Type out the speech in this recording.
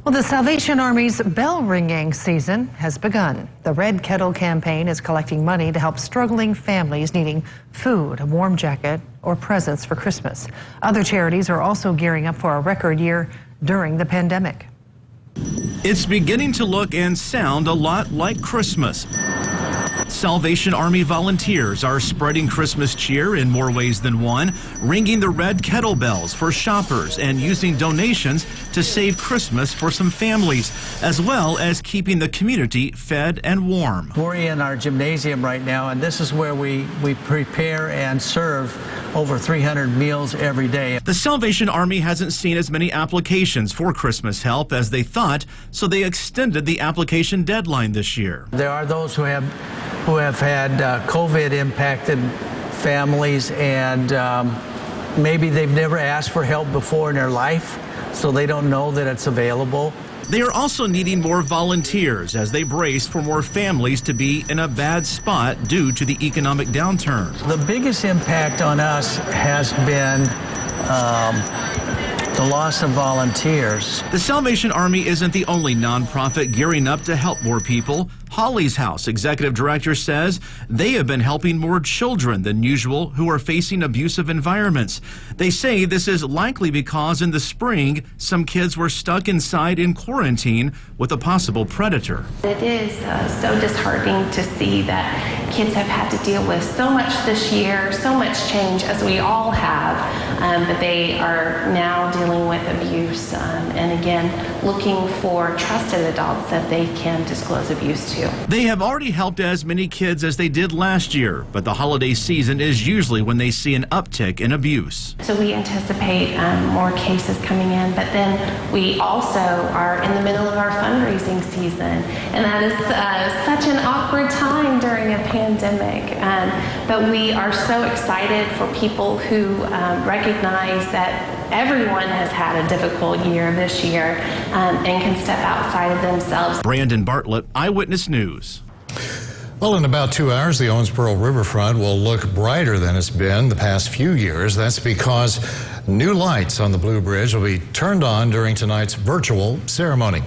Well, the Salvation Army's bell ringing season has begun. The Red Kettle campaign is collecting money to help struggling families needing food, a warm jacket, or presents for Christmas. Other charities are also gearing up for a record year during the pandemic. It's beginning to look and sound a lot like Christmas. Salvation Army volunteers are spreading Christmas cheer in more ways than one, ringing the red kettle bells for shoppers and using donations to save Christmas for some families, as well as keeping the community fed and warm. We're in our gymnasium right now, and this is where we prepare and serve over 300 meals every day. The Salvation Army hasn't seen as many applications for Christmas help as they thought, so they extended the application deadline this year. There are those who have had COVID impacted families, and maybe they've never asked for help before in their life, so they don't know that it's available. They are also needing more volunteers as they brace for more families to be in a bad spot due to the economic downturn. The biggest impact on us has been the loss of volunteers. The Salvation Army isn't the only nonprofit gearing up to help more people. Holly's House executive director says they have been helping more children than usual who are facing abusive environments. They say this is likely because in the spring, some kids were stuck inside in quarantine with a possible predator. It is so disheartening to see that kids have had to deal with so much this year, so much change, as we all have, but they are now dealing with abuse and again looking for trusted adults that they can disclose abuse to. They have already helped as many kids as they did last year, but the holiday season is usually when they see an uptick in abuse. So we anticipate more cases coming in, but then we also are in the middle of our fundraising season, and that is such an awkward time during a pandemic. But we are so excited for people who recognize that everyone has had a difficult year this year and can step outside of themselves. Brandon Bartlett, Eyewitness News. Well, in about 2 hours, the Owensboro Riverfront will look brighter than it's been the past few years. That's because new lights on the Blue Bridge will be turned on during tonight's virtual ceremony.